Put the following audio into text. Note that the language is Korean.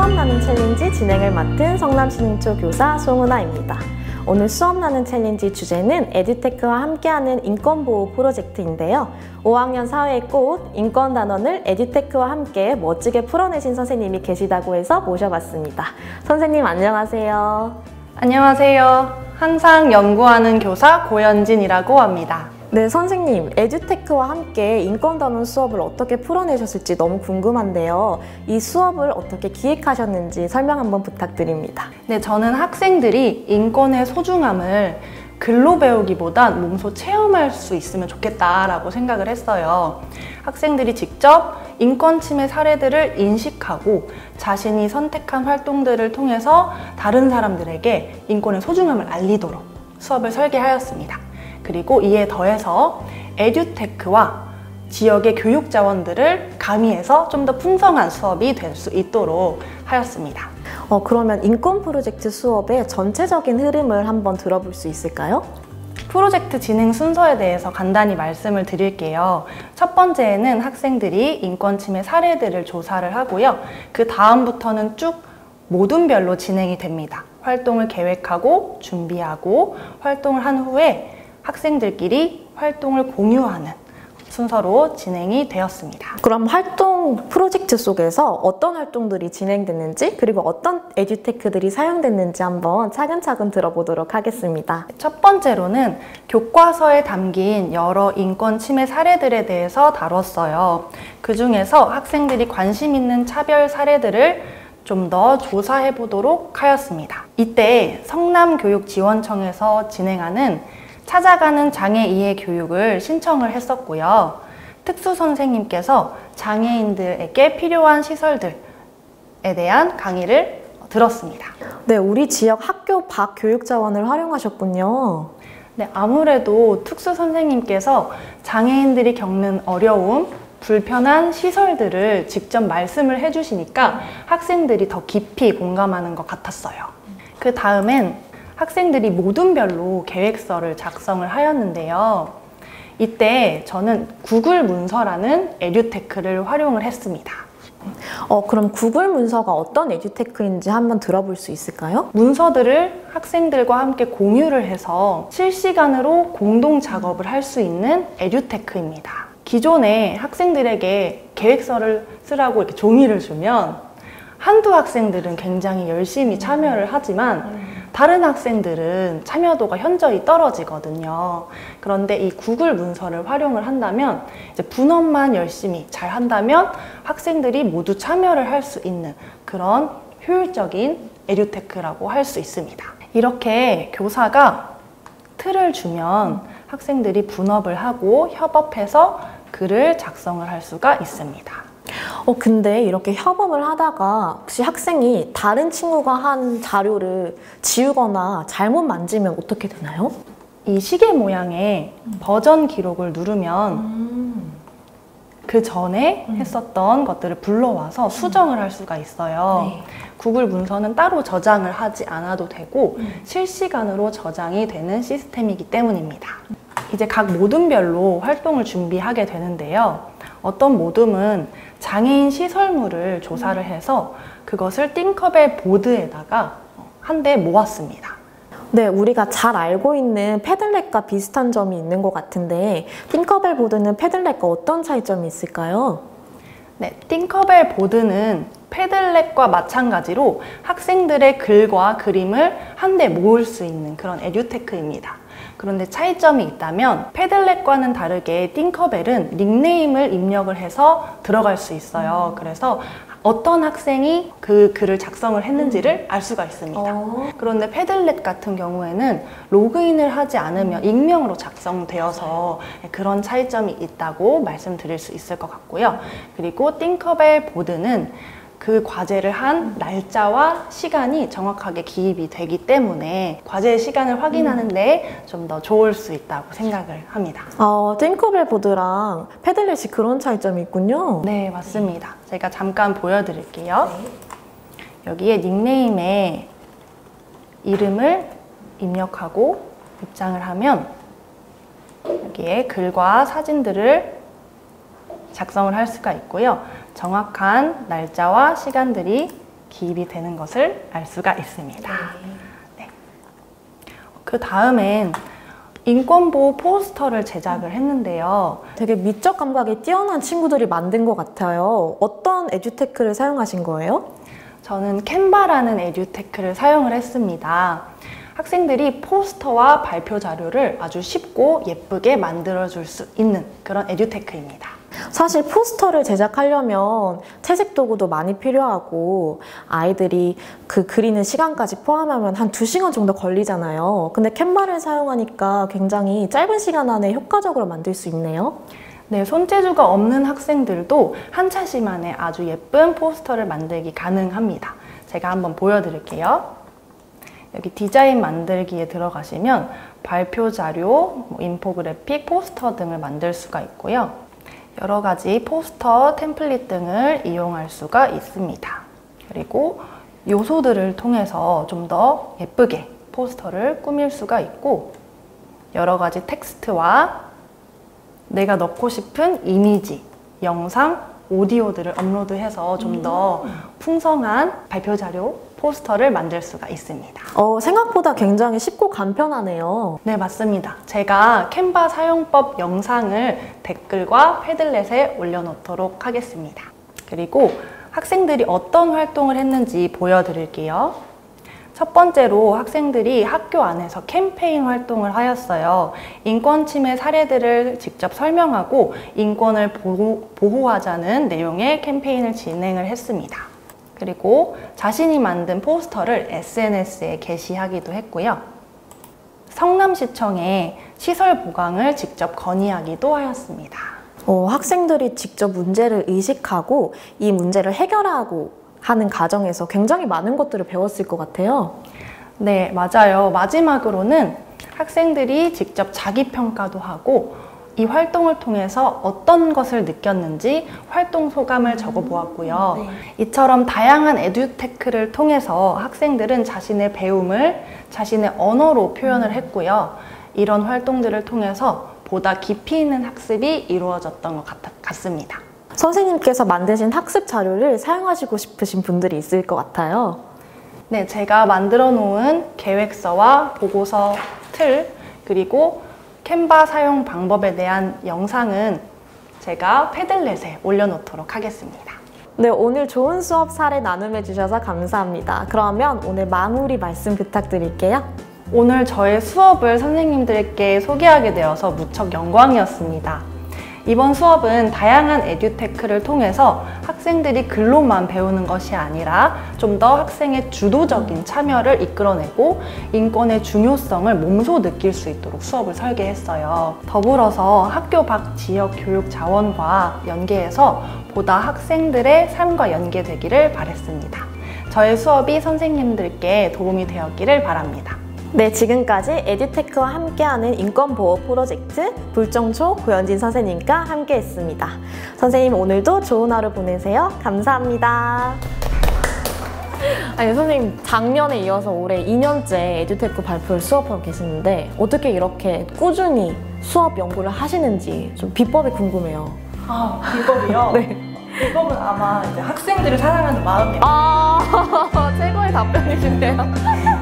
수업 나는 챌린지 진행을 맡은 성남신흥초 교사 송은아입니다. 오늘 수업 나는 챌린지 주제는 에듀테크와 함께하는 인권보호 프로젝트인데요. 5학년 사회의 꽃, 인권 단원을 에듀테크와 함께 멋지게 풀어내신 선생님이 계시다고 해서 모셔봤습니다. 선생님 안녕하세요. 안녕하세요. 항상 연구하는 교사 고연진이라고 합니다. 네, 선생님, 에듀테크와 함께 인권단원 수업을 어떻게 풀어내셨을지 너무 궁금한데요. 이 수업을 어떻게 기획하셨는지 설명 한번 부탁드립니다. 네, 저는 학생들이 인권의 소중함을 글로 배우기보단 몸소 체험할 수 있으면 좋겠다라고 생각을 했어요. 학생들이 직접 인권 침해 사례들을 인식하고 자신이 선택한 활동들을 통해서 다른 사람들에게 인권의 소중함을 알리도록 수업을 설계하였습니다. 그리고 이에 더해서 에듀테크와 지역의 교육 자원들을 가미해서 좀 더 풍성한 수업이 될 수 있도록 하였습니다. 그러면 인권 프로젝트 수업의 전체적인 흐름을 한번 들어볼 수 있을까요? 프로젝트 진행 순서에 대해서 간단히 말씀을 드릴게요. 첫 번째에는 학생들이 인권 침해 사례들을 조사를 하고요. 그 다음부터는 쭉 모둠별로 진행이 됩니다. 활동을 계획하고 준비하고 활동을 한 후에 학생들끼리 활동을 공유하는 순서로 진행이 되었습니다. 그럼 활동 프로젝트 속에서 어떤 활동들이 진행됐는지 그리고 어떤 에듀테크들이 사용됐는지 한번 차근차근 들어보도록 하겠습니다. 첫 번째로는 교과서에 담긴 여러 인권 침해 사례들에 대해서 다뤘어요. 그 중에서 학생들이 관심 있는 차별 사례들을 좀 더 조사해 보도록 하였습니다. 이때 성남교육지원청에서 진행하는 찾아가는 장애 이해 교육을 신청을 했었고요. 특수 선생님께서 장애인들에게 필요한 시설들에 대한 강의를 들었습니다. 네, 우리 지역 학교 밖 교육 자원을 활용하셨군요. 네, 아무래도 특수 선생님께서 장애인들이 겪는 어려움, 불편한 시설들을 직접 말씀을 해주시니까 학생들이 더 깊이 공감하는 것 같았어요. 그 다음엔 학생들이 모둠별로 계획서를 작성을 하였는데요. 이때 저는 구글 문서라는 에듀테크를 활용을 했습니다. 그럼 구글 문서가 어떤 에듀테크인지 한번 들어볼 수 있을까요? 문서들을 학생들과 함께 공유를 해서 실시간으로 공동 작업을 할 수 있는 에듀테크입니다. 기존에 학생들에게 계획서를 쓰라고 이렇게 종이를 주면 한두 학생들은 굉장히 열심히 참여를 하지만 다른 학생들은 참여도가 현저히 떨어지거든요. 그런데 이 구글 문서를 활용을 한다면 이제 분업만 열심히 잘 한다면 학생들이 모두 참여를 할 수 있는 그런 효율적인 에듀테크라고 할 수 있습니다. 이렇게 교사가 틀을 주면 학생들이 분업을 하고 협업해서 글을 작성을 할 수가 있습니다. 근데 이렇게 협업을 하다가 혹시 학생이 다른 친구가 한 자료를 지우거나 잘못 만지면 어떻게 되나요? 이 시계 모양의 버전 기록을 누르면 그 전에 했었던 것들을 불러와서 수정을 할 수가 있어요. 네. 구글 문서는 따로 저장을 하지 않아도 되고 실시간으로 저장이 되는 시스템이기 때문입니다. 이제 각 모둠별로 활동을 준비하게 되는데요. 어떤 모둠은 장애인 시설물을 조사를 해서 그것을 띵커벨 보드에다가 한 대 모았습니다. 네, 우리가 잘 알고 있는 패들렛과 비슷한 점이 있는 것 같은데 띵커벨 보드는 패들렛과 어떤 차이점이 있을까요? 네, 띵커벨 보드는 패들렛과 마찬가지로 학생들의 글과 그림을 한데 모을 수 있는 그런 에듀테크입니다. 그런데 차이점이 있다면 패들렛과는 다르게 띵커벨은 닉네임을 입력을 해서 들어갈 수 있어요. 그래서 어떤 학생이 그 글을 작성을 했는지를 알 수가 있습니다. 그런데 패들렛 같은 경우에는 로그인을 하지 않으면 익명으로 작성되어서 그런 차이점이 있다고 말씀드릴 수 있을 것 같고요. 그리고 띵커벨 보드는 그 과제를 한 날짜와 시간이 정확하게 기입이 되기 때문에 과제의 시간을 확인하는 데 좀 더 좋을 수 있다고 생각을 합니다. 띵커벨 보드랑 패들렛이 그런 차이점이 있군요. 네, 맞습니다. 제가 잠깐 보여드릴게요. 여기에 닉네임에 이름을 입력하고 입장을 하면 여기에 글과 사진들을 작성을 할 수가 있고요. 정확한 날짜와 시간들이 기입이 되는 것을 알 수가 있습니다. 네. 그 다음엔 인권보호 포스터를 제작을 했는데요. 되게 미적 감각이 뛰어난 친구들이 만든 것 같아요. 어떤 에듀테크를 사용하신 거예요? 저는 캔바라는 에듀테크를 사용을 했습니다. 학생들이 포스터와 발표 자료를 아주 쉽고 예쁘게 만들어줄 수 있는 그런 에듀테크입니다. 사실 포스터를 제작하려면 채색 도구도 많이 필요하고 아이들이 그 그리는 시간까지 포함하면 한 2시간 정도 걸리잖아요. 근데 캔바를 사용하니까 굉장히 짧은 시간 안에 효과적으로 만들 수 있네요. 네, 손재주가 없는 학생들도 한 차시 만에 아주 예쁜 포스터를 만들기 가능합니다. 제가 한번 보여드릴게요. 여기 디자인 만들기에 들어가시면 발표 자료, 인포그래픽, 포스터 등을 만들 수가 있고요. 여러 가지 포스터, 템플릿 등을 이용할 수가 있습니다. 그리고 요소들을 통해서 좀 더 예쁘게 포스터를 꾸밀 수가 있고 여러 가지 텍스트와 내가 넣고 싶은 이미지, 영상, 오디오들을 업로드해서 좀 더 풍성한 발표 자료, 포스터를 만들 수가 있습니다. 생각보다 굉장히 쉽고 간편하네요. 네, 맞습니다. 제가 캔바 사용법 영상을 댓글과 패들렛에 올려놓도록 하겠습니다. 그리고 학생들이 어떤 활동을 했는지 보여드릴게요. 첫 번째로 학생들이 학교 안에서 캠페인 활동을 하였어요. 인권 침해 사례들을 직접 설명하고 인권을 보호하자는 내용의 캠페인을 진행을 했습니다. 그리고 자신이 만든 포스터를 SNS에 게시하기도 했고요. 성남시청에 시설 보강을 직접 건의하기도 하였습니다. 학생들이 직접 문제를 의식하고 이 문제를 해결하고 하는 과정에서 굉장히 많은 것들을 배웠을 것 같아요. 네, 맞아요. 마지막으로는 학생들이 직접 자기평가도 하고 이 활동을 통해서 어떤 것을 느꼈는지 활동 소감을 적어보았고요. 네. 이처럼 다양한 에듀테크를 통해서 학생들은 자신의 배움을 자신의 언어로 표현을 했고요. 이런 활동들을 통해서 보다 깊이 있는 학습이 이루어졌던 것 같습니다. 선생님께서 만드신 학습 자료를 사용하시고 싶으신 분들이 있을 것 같아요. 네, 제가 만들어 놓은 계획서와 보고서 틀, 그리고 캔바 사용 방법에 대한 영상은 제가 패들렛에 올려놓도록 하겠습니다. 네, 오늘 좋은 수업 사례 나눔해 주셔서 감사합니다. 그러면 오늘 마무리 말씀 부탁드릴게요. 오늘 저의 수업을 선생님들께 소개하게 되어서 무척 영광이었습니다. 이번 수업은 다양한 에듀테크를 통해서 학생들이 글로만 배우는 것이 아니라 좀 더 학생의 주도적인 참여를 이끌어내고 인권의 중요성을 몸소 느낄 수 있도록 수업을 설계했어요. 더불어서 학교 밖 지역 교육 자원과 연계해서 보다 학생들의 삶과 연계되기를 바랬습니다. 저의 수업이 선생님들께 도움이 되었기를 바랍니다. 네, 지금까지 에듀테크와 함께하는 인권보호 프로젝트 불정초 고현진 선생님과 함께했습니다. 선생님 오늘도 좋은 하루 보내세요. 감사합니다. 아니 선생님, 작년에 이어서 올해 2년째 에듀테크 발표를 수업하고 계시는데 어떻게 이렇게 꾸준히 수업 연구를 하시는지 좀 비법이 궁금해요. 아, 비법이요? 네. 비법은 아마 이제 학생들을 사랑하는 마음이에요. 최고의 답변이시네요. 감사합니다.